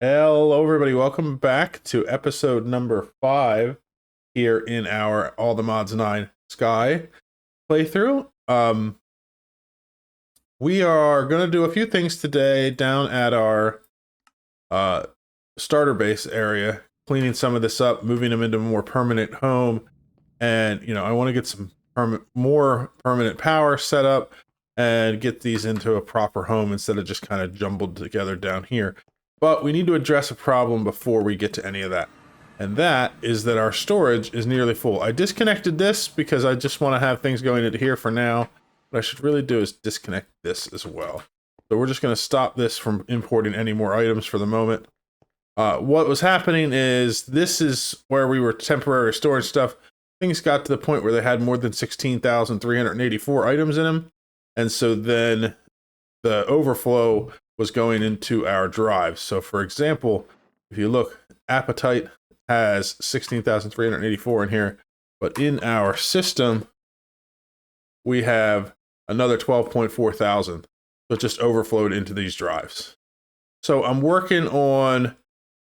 Hello, everybody. Welcome back to episode number 5 here in our All the Mods 9 Sky playthrough. We are going to do a few things today down at our uh, starter base area, cleaning some of this up, moving them into a more permanent home. And, I want to get some more permanent power set up and get these into a proper home instead of just kind of jumbled together down here. But we need to address a problem before we get to any of that. And that is that our storage is nearly full. I disconnected this because I just want to have things going into here for now. What I should really do is disconnect this as well. So we're just going to stop this from importing any more items for the moment. What was happening is this is where we were temporarily storing stuff. Things got to the point where they had more than 16,384 items in them. And so then the overflow was going into our drives. So for example, if you look, Appetite has 16,384 in here, but in our system, we have another 12.4 thousand. So it just overflowed into these drives. So I'm working on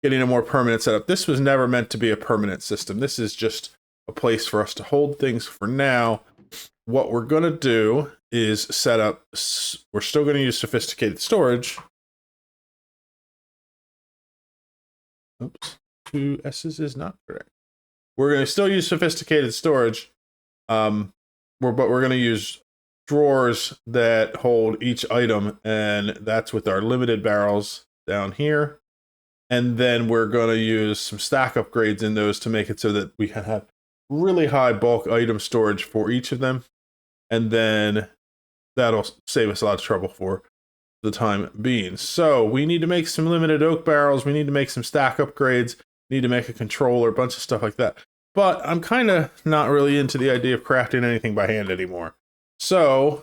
getting a more permanent setup. This was never meant to be a permanent system. This is just a place for us to hold things for now. What we're going to do is set up, we're still going to use sophisticated storage. Oops, 2 S's is not correct. We're going to still use sophisticated storage, but we're going to use drawers that hold each item, and that's with our limited barrels down here. And then we're going to use some stack upgrades in those to make it so that we can have really high bulk item storage for each of them. And then that'll save us a lot of trouble for the time being. So we need to make some limited oak barrels. We need to make some stack upgrades. We need to make a controller, a bunch of stuff like that. But I'm kind of not really into the idea of crafting anything by hand anymore. So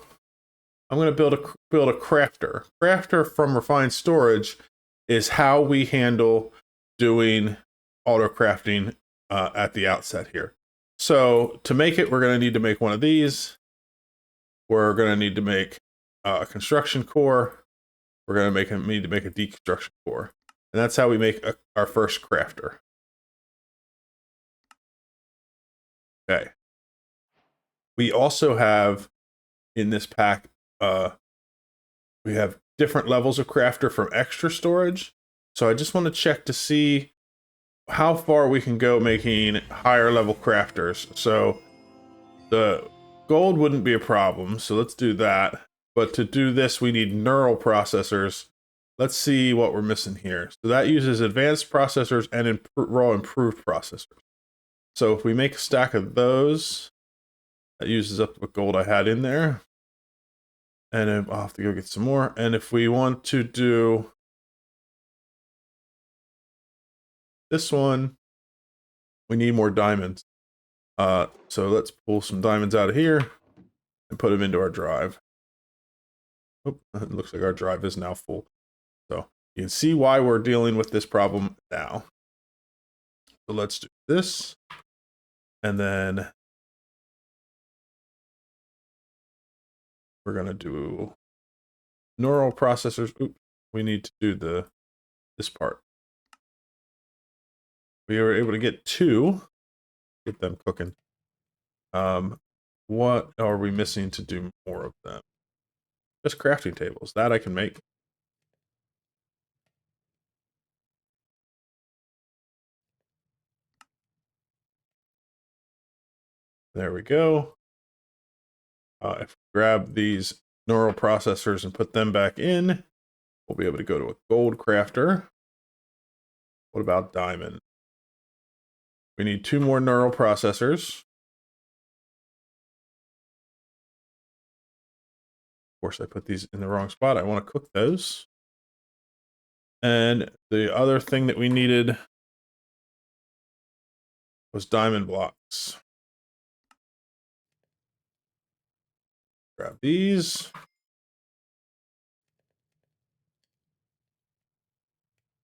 I'm going to build a crafter. Crafter from Refined Storage is how we handle doing auto crafting at the outset here. So to make it, we're going to need to make one of these. We're going to need to make a construction core. We're going to need to make a deconstruction core. And that's how we make our first crafter. Okay. We also have in this pack, we have different levels of crafter from extra storage. So I just want to check to see how far we can go making higher level crafters. So the gold wouldn't be a problem, so let's do that. But to do this, we need neural processors. Let's see what we're missing here. So that uses advanced processors and raw improved processors. So if we make a stack of those, that uses up the gold I had in there. And then I'll have to go get some more. And if we want to do this one, we need more diamonds. So let's pull some diamonds out of here and put them into our drive. Oh, it looks like our drive is now full. So you can see why we're dealing with this problem now. So let's do this. And then we're going to do neural processors. Oops, we need to do this part. We were able to get 2. Get them cooking. What are we missing to do more of them? Just crafting tables. That I can make. There we go. If we grab these neural processors and put them back in, we'll be able to go to a gold crafter. What about diamond? We need 2 more neural processors. Of course, I put these in the wrong spot. I want to cook those. And the other thing that we needed was diamond blocks. Grab these.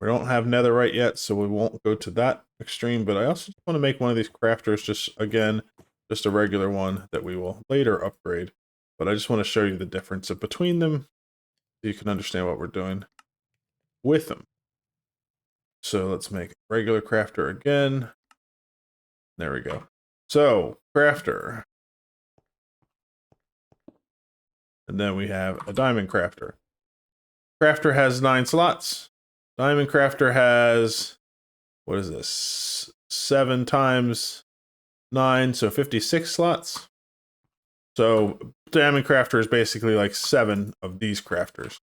We don't have netherite yet, so we won't go to that extreme, but I also want to make one of these crafters just a regular one that we will later upgrade. But I just want to show you the difference between them so you can understand what we're doing with them. So let's make regular crafter again. There we go. So crafter. And then we have a diamond crafter. Crafter has 9 slots. Diamond crafter has, what is this? 7 times 9, so 56 slots. So diamond crafter is basically like 7 of these crafters.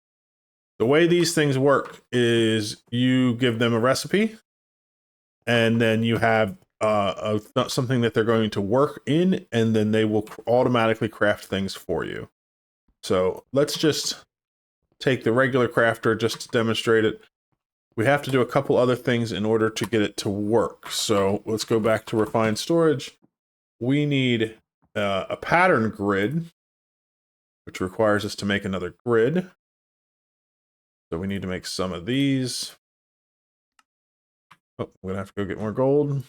The way these things work is you give them a recipe, and then you have something that they're going to work in, and then they will automatically craft things for you. So let's just take the regular crafter just to demonstrate it. We have to do a couple other things in order to get it to work. So let's go back to refined storage. We need a pattern grid, which requires us to make another grid. So we need to make some of these. Oh, we're gonna have to go get more gold.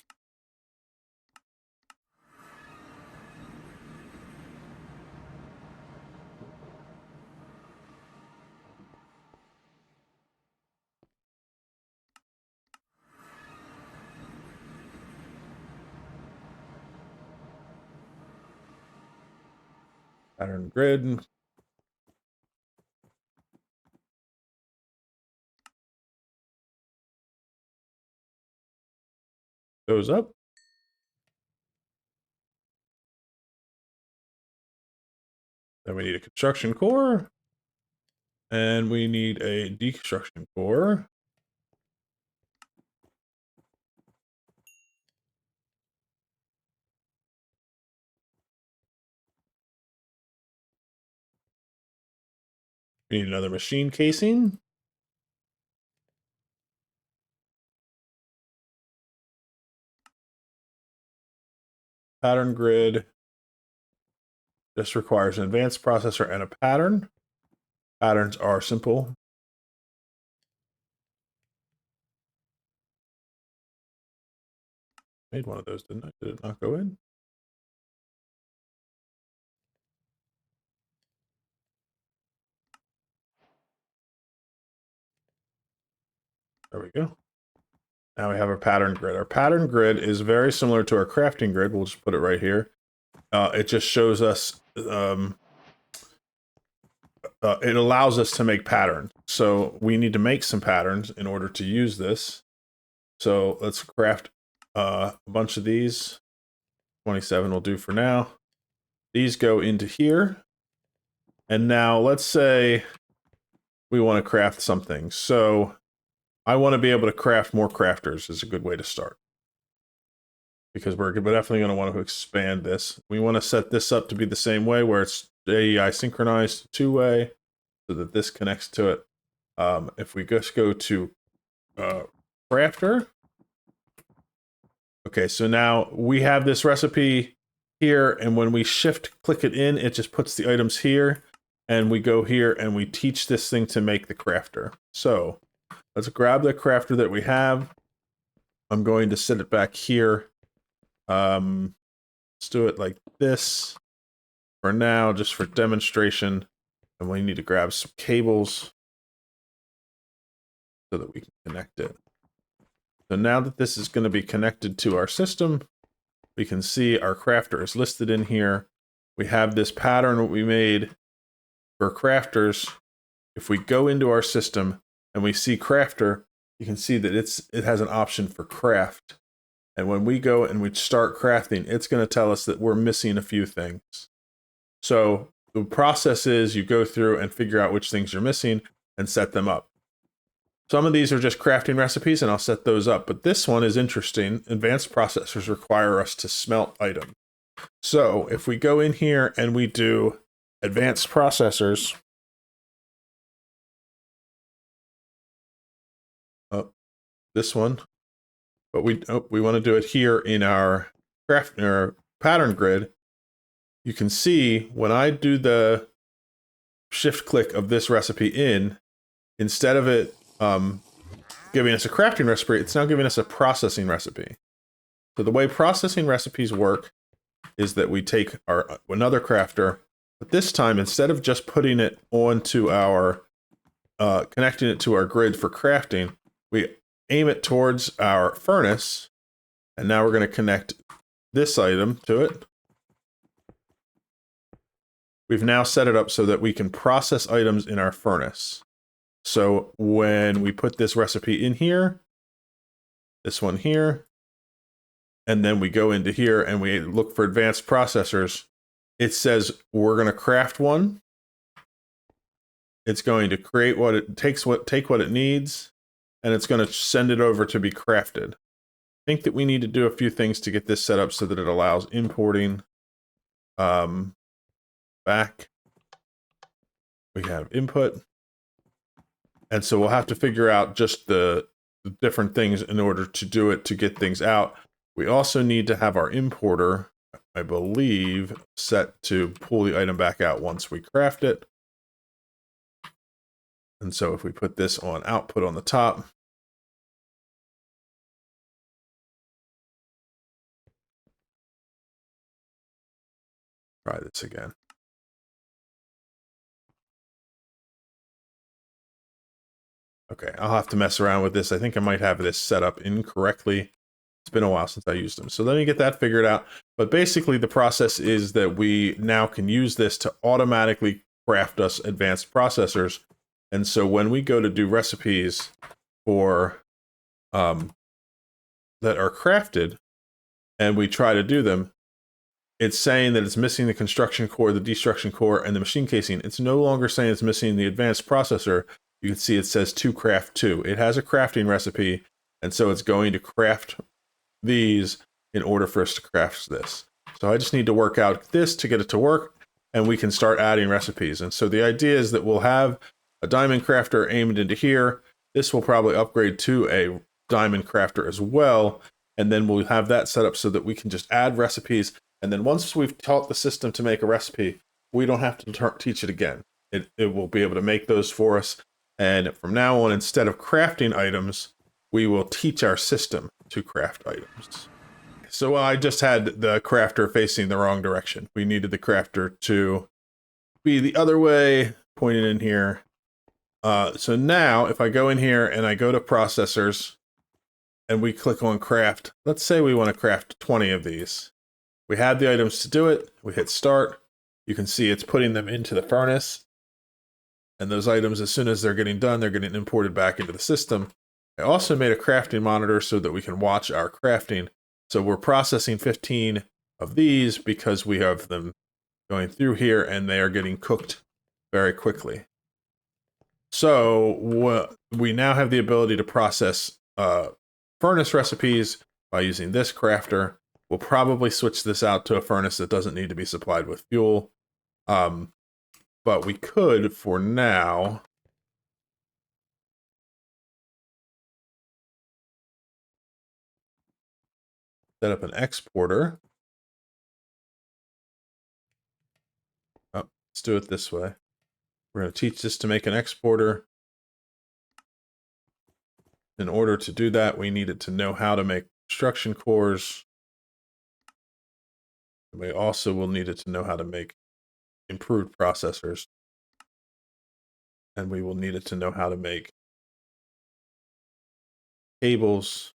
Pattern grid. Goes up. Then we need a construction core. And we need a deconstruction core. We need another machine casing. Pattern grid. This requires an advanced processor and a pattern. Patterns are simple. Made one of those, didn't I? Did it not go in? There we go. Now we have our pattern grid. Our pattern grid is very similar to our crafting grid. We'll just put it right here. It just shows us, it allows us to make patterns. So we need to make some patterns in order to use this. So let's craft a bunch of these. 27 will do for now. These go into here. And now let's say we want to craft something. So I want to be able to craft more crafters is a good way to start. Because we're definitely going to want to expand this. We want to set this up to be the same way where it's AEI synchronized 2-way so that this connects to it. If we just go to crafter. Okay, so now we have this recipe here, and when we shift click it in, it just puts the items here, and we go here and we teach this thing to make the crafter. So let's grab the crafter that we have. I'm going to set it back here. Let's do it like this for now, just for demonstration. And we need to grab some cables so that we can connect it. So now that this is going to be connected to our system, we can see our crafter is listed in here. We have this pattern that we made for crafters. If we go into our system and we see crafter, you can see that it has an option for craft. And when we go and we start crafting, it's going to tell us that we're missing a few things. So the process is you go through and figure out which things you're missing and set them up. Some of these are just crafting recipes, and I'll set those up. But this one is interesting. Advanced processors require us to smelt items. So if we go in here and we do advanced processors, this one, but we want to do it here in our pattern grid. You can see when I do the shift click of this recipe in, instead of it giving us a crafting recipe, it's now giving us a processing recipe. So the way processing recipes work is that we take another crafter, but this time instead of just putting it onto our connecting it to our grid for crafting, we aim it towards our furnace. And now we're going to connect this item to it. We've now set it up so that we can process items in our furnace. So when we put this recipe in here, this one here, and then we go into here and we look for advanced processors, it says we're going to craft one. It's going to create what it takes, take what it needs, and it's going to send it over to be crafted. I think that we need to do a few things to get this set up so that it allows importing back. We have input. And so we'll have to figure out just the different things in order to do it, to get things out. We also need to have our importer, I believe, set to pull the item back out once we craft it. And so if we put this on output on the top, try this again. Okay, I'll have to mess around with this. I think I might have this set up incorrectly. It's been a while since I used them. So let me get that figured out. But basically the process is that we now can use this to automatically craft us advanced processors. And so when we go to do recipes for that are crafted and we try to do them, it's saying that it's missing the construction core, the destruction core, and the machine casing. It's no longer saying it's missing the advanced processor. You can see it says to craft 2. It has a crafting recipe, and so it's going to craft these in order for us to craft this. So I just need to work out this to get it to work, and we can start adding recipes. And so the idea is that we'll have a diamond crafter aimed into here. This will probably upgrade to a diamond crafter as well, and then we'll have that set up so that we can just add recipes. And then once we've taught the system to make a recipe, we don't have to teach it again. It will be able to make those for us. And from now on, instead of crafting items, we will teach our system to craft items. So I just had the crafter facing the wrong direction. We needed the crafter to be the other way, pointing in here. So now, if I go in here and I go to processors, and we click on craft, let's say we want to craft 20 of these. We have the items to do it. We hit start. You can see it's putting them into the furnace. And those items, as soon as they're getting done, they're getting imported back into the system. I also made a crafting monitor so that we can watch our crafting. So we're processing 15 of these because we have them going through here and they are getting cooked very quickly. So we now have the ability to process furnace recipes by using this crafter. We'll probably switch this out to a furnace that doesn't need to be supplied with fuel. But we could, for now, set up an exporter. Oh, let's do it this way. We're going to teach this to make an exporter. In order to do that, we needed to know how to make construction cores. We also will need it to know how to make improved processors. And we will need it to know how to make cables.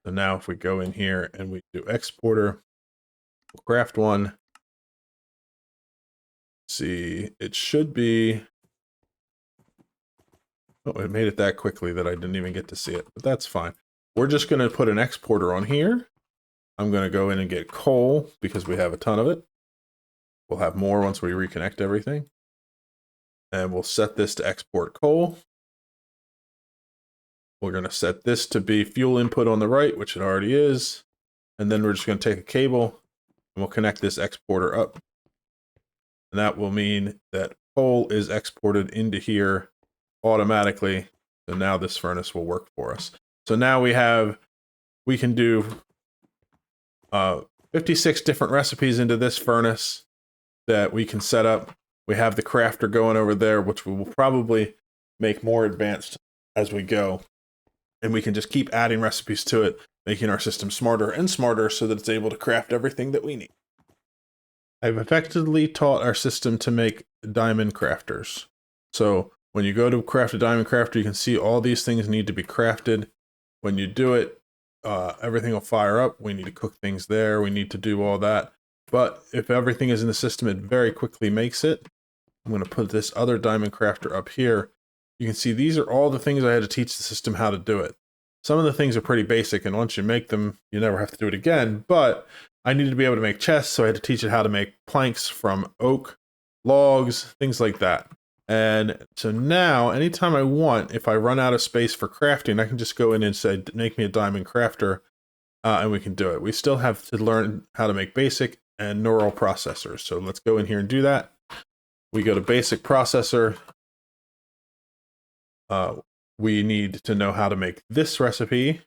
So now if we go in here and we do exporter, we'll craft one. See, it should be... Oh, it made it that quickly that I didn't even get to see it, but that's fine. We're just going to put an exporter on here. I'm going to go in and get coal because we have a ton of it. We'll have more once we reconnect everything. And we'll set this to export coal. We're going to set this to be fuel input on the right, which it already is. And then we're just going to take a cable and we'll connect this exporter up. And that will mean that coal is exported into here automatically. So now this furnace will work for us. So now we can do 56 different recipes into this furnace that we can set up. We have the crafter going over there, which we will probably make more advanced as we go. And we can just keep adding recipes to it, making our system smarter and smarter so that it's able to craft everything that we need. I've effectively taught our system to make diamond crafters. So when you go to craft a diamond crafter, you can see all these things need to be crafted. When you do it, everything will fire up. We need to cook things there. We need to do all that. But if everything is in the system, it very quickly makes it. I'm going to put this other diamond crafter up here. You can see these are all the things I had to teach the system how to do it. Some of the things are pretty basic, and once you make them, you never have to do it again. But I needed to be able to make chests, so I had to teach it how to make planks from oak, logs, things like that. And so now, anytime I want, if I run out of space for crafting, I can just go in and say, make me a diamond crafter, and we can do it. We still have to learn how to make basic and neural processors. So let's go in here and do that. We go to basic processor. We need to know how to make this recipe,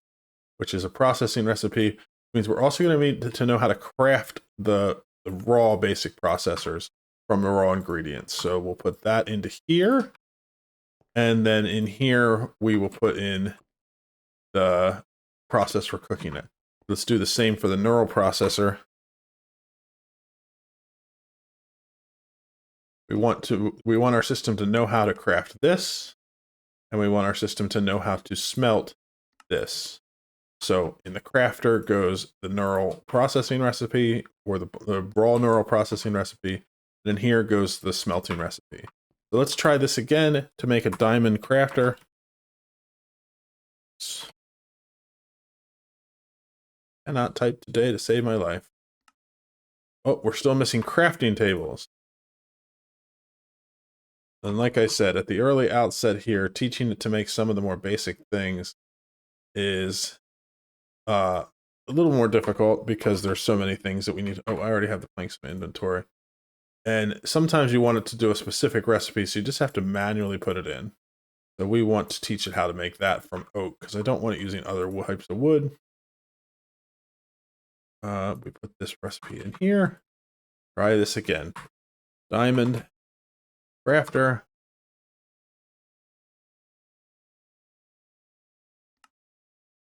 which is a processing recipe. It means we're also going to need to know how to craft the raw basic processors from the raw ingredients. So we'll put that into here. And then in here, we will put in the process for cooking it. Let's do the same for the neural processor. We want our system to know how to craft this. And we want our system to know how to smelt this. So in the crafter goes the neural processing recipe, or the raw neural processing recipe. And here goes the smelting recipe. So let's try this again to make a diamond crafter. Cannot type today to save my life. Oh, we're still missing crafting tables. And like I said, at the early outset here, teaching it to make some of the more basic things is a little more difficult because there's so many things that we need. Oh, I already have the planks in my inventory. And sometimes you want it to do a specific recipe, so you just have to manually put it in. So we want to teach it how to make that from oak, because I don't want it using other types of wood. We put this recipe in here. Try this again. Diamond crafter.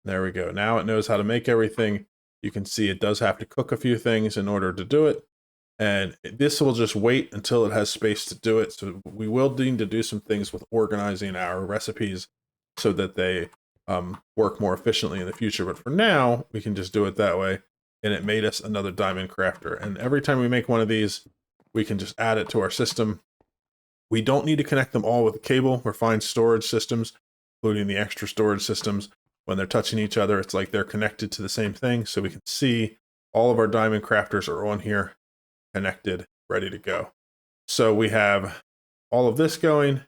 There we go. Now it knows how to make everything. You can see it does have to cook a few things in order to do it. And this will just wait until it has space to do it. So we will need to do some things with organizing our recipes so that they work more efficiently in the future. But for now, we can just do it that way. And it made us another diamond crafter. And every time we make one of these, we can just add it to our system. We don't need to connect them all with a cable. We're fine storage systems, including the extra storage systems. When they're touching each other, it's like they're connected to the same thing. So we can see all of our diamond crafters are on here, connected, ready to go. So we have all of this going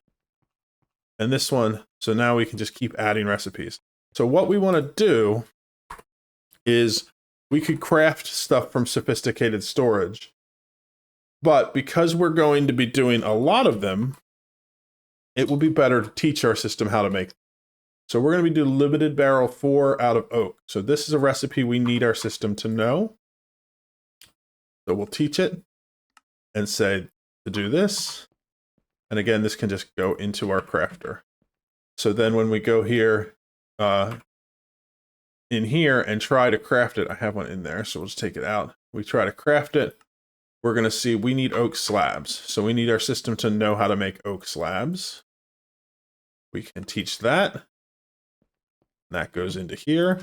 and this one. So now we can just keep adding recipes. So what we want to do is we could craft stuff from sophisticated storage, but because we're going to be doing a lot of them, it will be better to teach our system how to make them. So we're going to be doing limited barrel 4 out of oak. So this is a recipe we need our system to know. So we'll teach it and say to do this. And again, this can just go into our crafter. So then when we go here, in here and try to craft it, I have one in there, so we'll just take it out. We try to craft it. We're going to see we need oak slabs. So we need our system to know how to make oak slabs. We can teach that. That goes into here.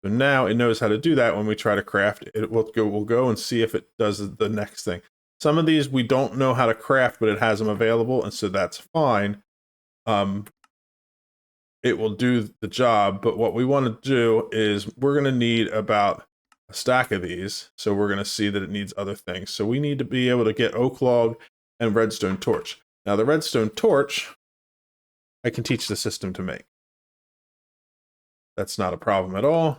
So now it knows how to do that. When we try to craft it, we'll go and see if it does the next thing. Some of these we don't know how to craft, but it has them available, and so that's fine. It will do the job, but what we want to do is we're going to need about a stack of these. So we're going to see that it needs other things. So we need to be able to get oak log and redstone torch. Now the redstone torch, I can teach the system to make. That's not a problem at all.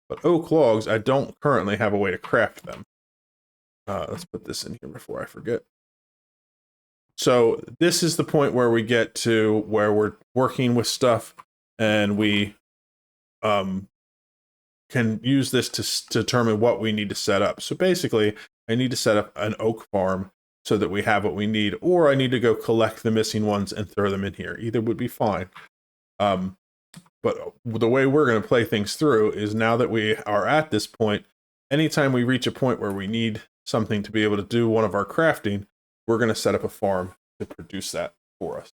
But oak logs, I don't currently have a way to craft them. Let's put this in here before I forget. So this is the point where we get to where we're working with stuff and we can use this to determine what we need to set up. So basically, I need to set up an oak farm so that we have what we need, or I need to go collect the missing ones and throw them in here. Either would be fine. But the way we're going to play things through is, now that we are at this point, anytime we reach a point where we need something to be able to do one of our crafting, we're going to set up a farm to produce that for us.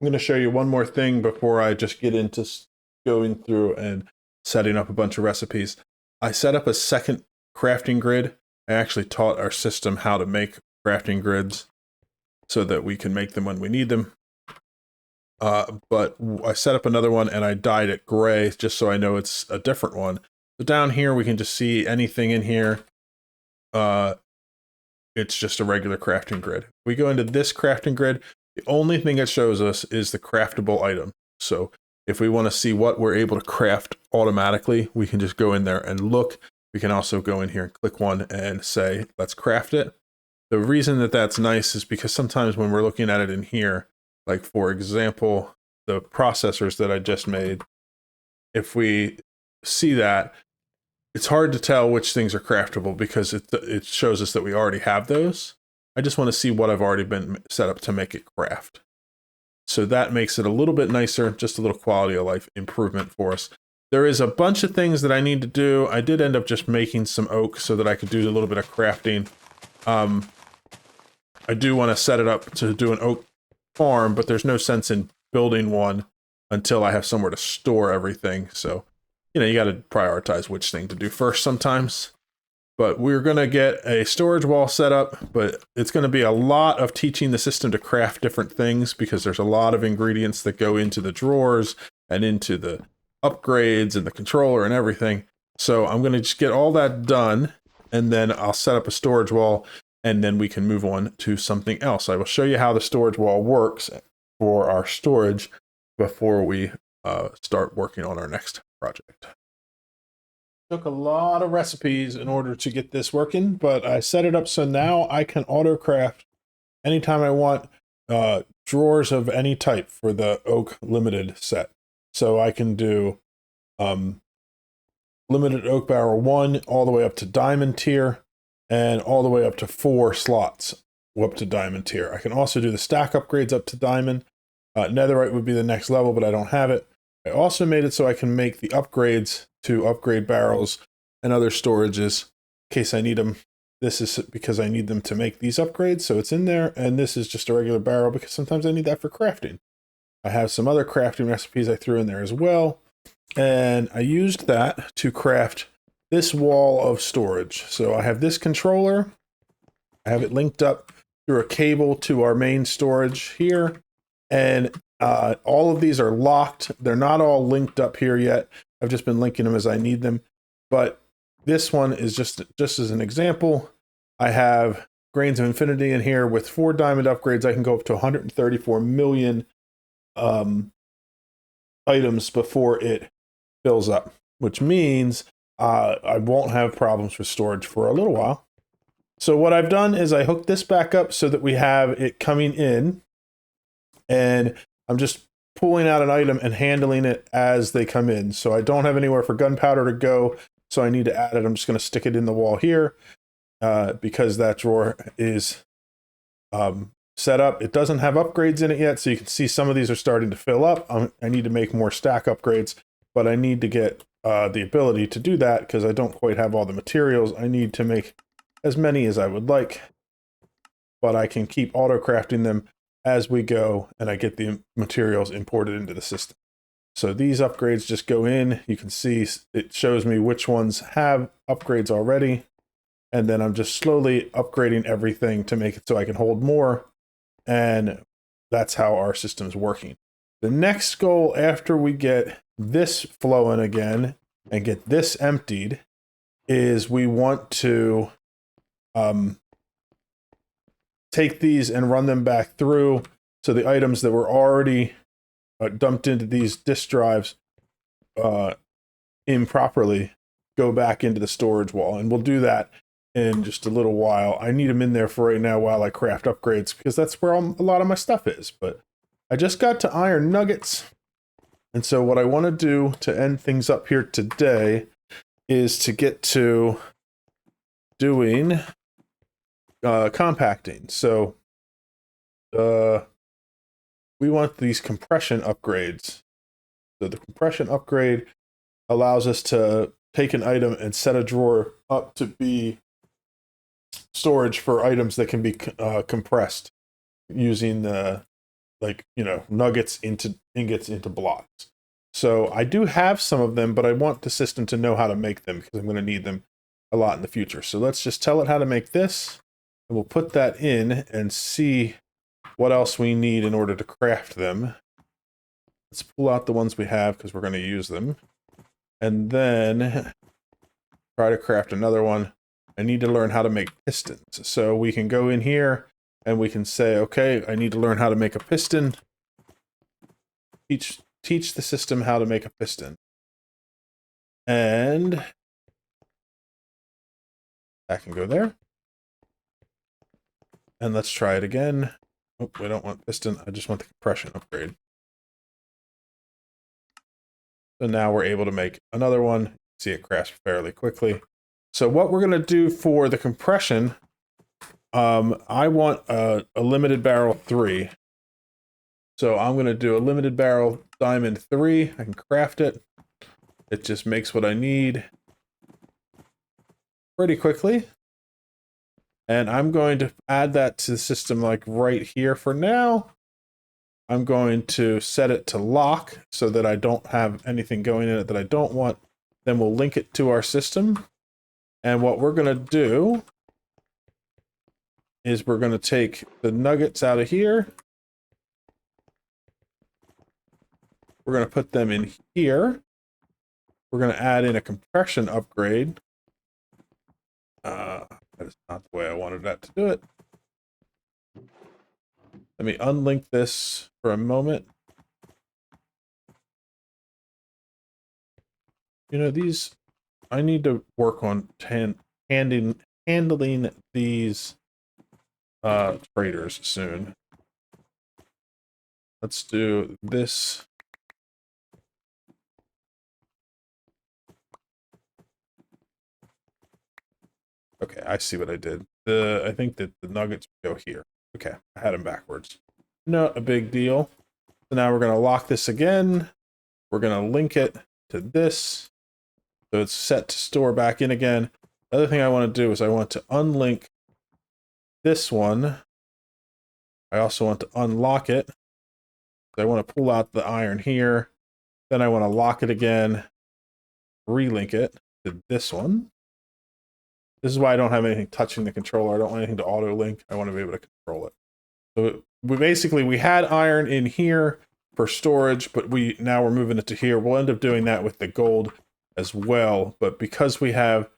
I'm going to show you one more thing before I just get into going through and setting up a bunch of recipes. I set up a second crafting grid. I actually taught our system how to make crafting grids so that we can make them when we need them. But I set up another one and I dyed it gray just so I know it's a different one. So down here, we can just see anything in here. It's just a regular crafting grid. We go into this crafting grid. The only thing it shows us is the craftable item. So if we want to see what we're able to craft automatically, we can just go in there and look. We can also go in here and click one and say, let's craft it. The reason that that's nice is because sometimes when we're looking at it in here, like for example, the processors that I just made, if we see that, it's hard to tell which things are craftable because it shows us that we already have those. I just want to see what I've already been set up to make it craft. So that makes it a little bit nicer, just a little quality of life improvement for us. There is a bunch of things that I need to do. I did end up just making some oak so that I could do a little bit of crafting. I do want to set it up to do an oak farm, but there's no sense in building one until I have somewhere to store everything. So, you got to prioritize which thing to do first sometimes. But we're going to get a storage wall set up, but it's going to be a lot of teaching the system to craft different things because there's a lot of ingredients that go into the drawers and into the upgrades and the controller and everything. So I'm going to just get all that done, and then I'll set up a storage wall, and then we can move on to something else. I will show you how the storage wall works for our storage before we start working on our next project. Took a lot of recipes in order to get this working, but I set it up so now I can auto craft anytime I want drawers of any type for the oak limited set. So I can do limited oak barrel 1 all the way up to diamond tier, and all the way up to 4 slots up to diamond tier. I can also do the stack upgrades up to diamond. Netherite would be the next level, but I don't have it. I also made it so I can make the upgrades to upgrade barrels and other storages in case I need them. This is because I need them to make these upgrades, so it's in there. And this is just a regular barrel because sometimes I need that for crafting. I have some other crafting recipes I threw in there as well. And I used that to craft this wall of storage. So I have this controller. I have it linked up through a cable to our main storage here. And all of these are locked. They're not all linked up here yet. I've just been linking them as I need them. But this one is just as an example. I have Grains of Infinity in here with 4 diamond upgrades. I can go up to 134 million items before it fills up, which means I won't have problems with storage for a little while. So what I've done is I hooked this back up so that we have it coming in, and I'm just pulling out an item and handling it as they come in. So I don't have anywhere for gunpowder to go, so I need to add it. I'm just going to stick it in the wall here because that drawer is set up. It doesn't have upgrades in it yet, so you can see some of these are starting to fill up. I need to make more stack upgrades, but I need to get the ability to do that because I don't quite have all the materials. I need to make as many as I would like, but I can keep auto crafting them as we go, and I get the materials imported into the system. So these upgrades just go in. You can see it shows me which ones have upgrades already, and then I'm just slowly upgrading everything to make it so I can hold more, and that's how our system's working. The next goal after we get this flowing again and get this emptied is we want to take these and run them back through so the items that were already dumped into these disk drives improperly go back into the storage wall. And we'll do that in just a little while. I need them in there for right now while I craft upgrades because that's where a lot of my stuff is. But I just got to iron nuggets. And so what I want to do to end things up here today is to get to doing compacting. So we want these compression upgrades. So the compression upgrade allows us to take an item and set a drawer up to be storage for items that can be compressed using the, like, you know, nuggets into ingots into blocks. So I do have some of them, but I want the system to know how to make them because I'm going to need them a lot in the future. So let's just tell it how to make this, and we'll put that in and see what else we need in order to craft them. Let's pull out the ones we have because we're going to use them. And then try to craft another one. I need to learn how to make pistons. So we can go in here and we can say, okay, I need to learn how to make a piston. Teach the system how to make a piston. And that can go there. And let's try it again. Oh, we don't want piston. I just want the compression upgrade. So now we're able to make another one. See, it crafts fairly quickly. So what we're going to do for the compression, I want a limited barrel 3. So I'm going to do a limited barrel diamond 3. I can craft it. It just makes what I need pretty quickly. And I'm going to add that to the system like right here for now. I'm going to set it to lock so that I don't have anything going in it that I don't want. Then we'll link it to our system. And what we're going to do is we're going to take the nuggets out of here. We're going to put them in here. We're going to add in a compression upgrade. That is not the way I wanted that to do it. Let me unlink this for a moment. You know, these, I need to work on handling these traders soon. Let's do this. Okay, I see what I did. I think that the nuggets go here. Okay, I had them backwards. Not a big deal. So now we're going to lock this again. We're going to link it to this. So it's set to store back in again. The other thing I want to do is I want to unlink this one. I also want to unlock it. So I want to pull out the iron here. Then I want to lock it again. Relink it to this one. This is why I don't have anything touching the controller. I don't want anything to auto link. I want to be able to control it. So we had iron in here for storage, but now we're moving it to here. We'll end up doing that with the gold as well. But because we have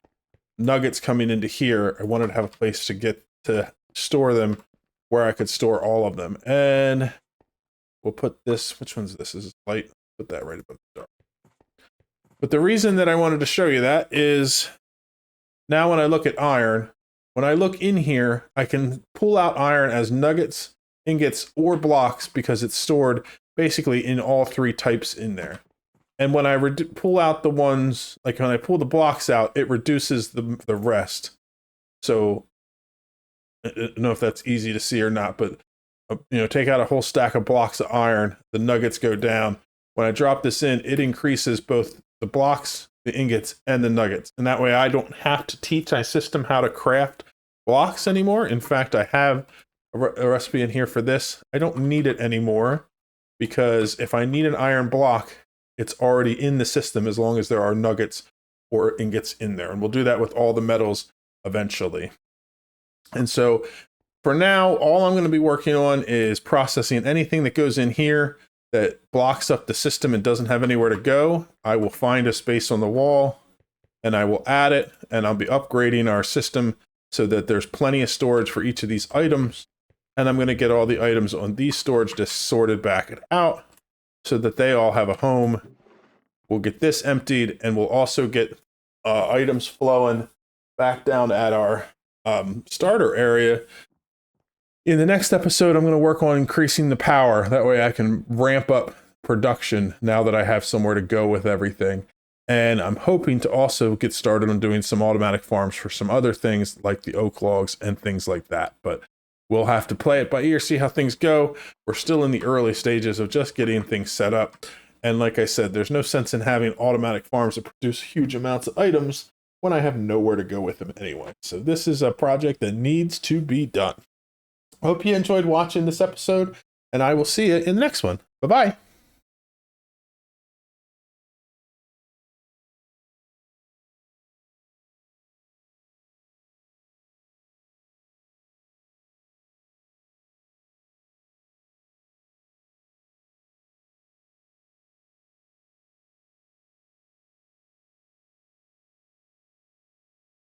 nuggets coming into here, I wanted to have a place to get to store them where I could store all of them. And we'll put this, which one's this? Is light? Put that right above the dark. But the reason that I wanted to show you that is now when I look at iron, when I look in here, I can pull out iron as nuggets, ingots, or blocks because it's stored basically in all 3 types in there. And when I pull out the ones, like when I pull the blocks out, it reduces the rest. So I don't know if that's easy to see or not, but you know, take out a whole stack of blocks of iron, the nuggets go down. When I drop this in, it increases both the blocks, the ingots, and the nuggets. And that way I don't have to teach my system how to craft blocks anymore. In fact, I have a recipe in here for this. I don't need it anymore because if I need an iron block, it's already in the system as long as there are nuggets or ingots in there. And we'll do that with all the metals eventually. And so for now, all I'm going to be working on is processing anything that goes in here that blocks up the system and doesn't have anywhere to go. I will find a space on the wall and I will add it, and I'll be upgrading our system so that there's plenty of storage for each of these items. And I'm going to get all the items on these storage disks sorted back out so that they all have a home. We'll get this emptied, and we'll also get items flowing back down at our starter area. In the next episode, I'm going to work on increasing the power. That way I can ramp up production now that I have somewhere to go with everything. And I'm hoping to also get started on doing some automatic farms for some other things like the oak logs and things like that. But we'll have to play it by ear, see how things go. We're still in the early stages of just getting things set up. And like I said, there's no sense in having automatic farms that produce huge amounts of items when I have nowhere to go with them anyway. So this is a project that needs to be done. Hope you enjoyed watching this episode, and I will see you in the next one. Bye-bye.